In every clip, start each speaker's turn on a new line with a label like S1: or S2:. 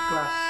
S1: Class.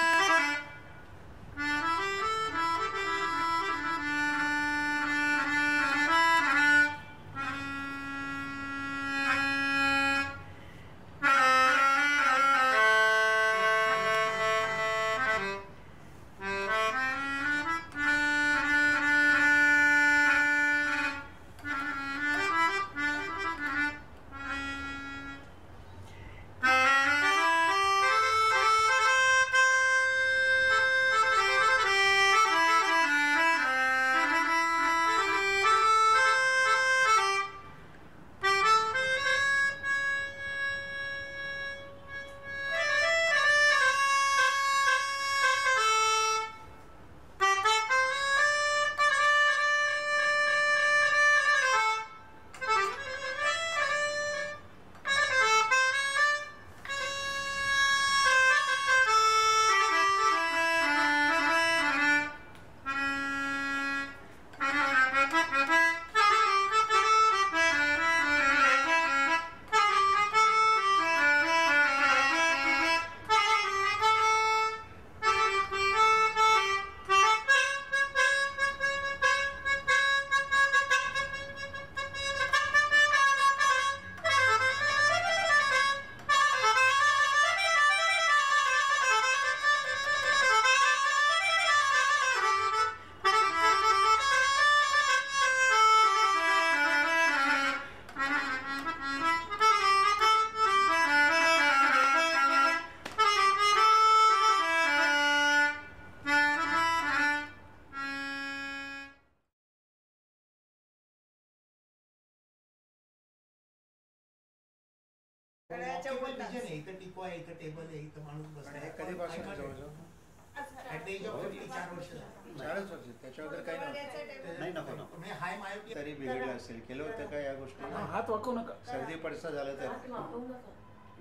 S2: तरी बिघडलं असेल केलं होतं का या गोष्टी?
S1: हात वाकवू नका.
S2: सर्दी पडसा झालं तर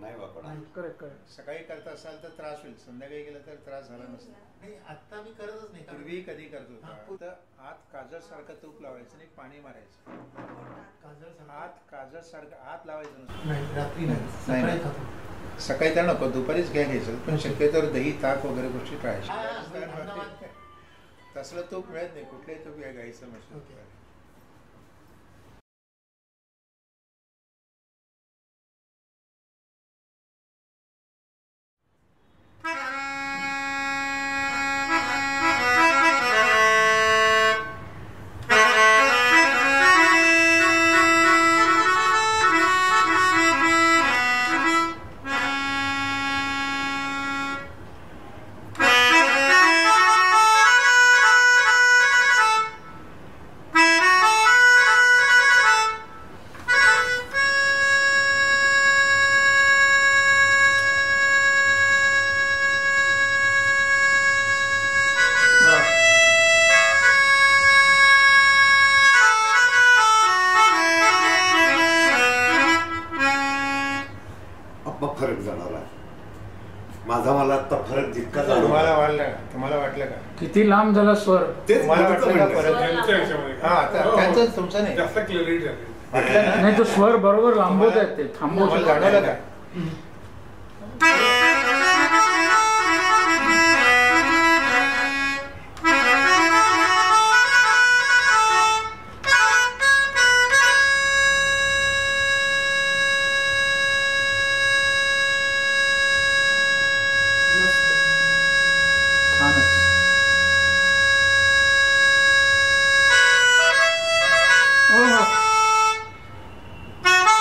S3: नाही वापरणार.
S1: Correct correct.
S2: सकाळी करत असाल तर त्रास होईल, संध्याकाळी केलं तर त्रास झाला नसतो.
S4: नाही आता मी करतच नाही.
S2: पूर्वी कधी करत होता हात काजळ सारखं तूप लावायचं आणि पाणी मारायचं. हात काजळ सारखं हात लावायचं
S4: नसतं. रात्री नाही,
S2: सकाळी तर नको, दुपारीच घ्यायचं. पण शक्यतो दही ताक वगैरे गोष्टी टाळायच्या. तसलं तूप मिळत नाही, कुठलंही तूप या गाईचं मशीन.
S3: फरक जाणवला माझा. मला आता फरक जितका
S2: तुम्हाला वाटलं का
S1: किती लांब झाला स्वर?
S2: तुम्हाला वाटलं का फरक? हा आता तुमचं नाही
S5: जास्त क्लिअरिटी
S1: नाही, तो स्वर बरोबर लांबवत आहेत, ते थांबवत
S2: जाणवलं का?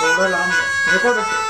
S1: थोडं लांब रेकॉर्ड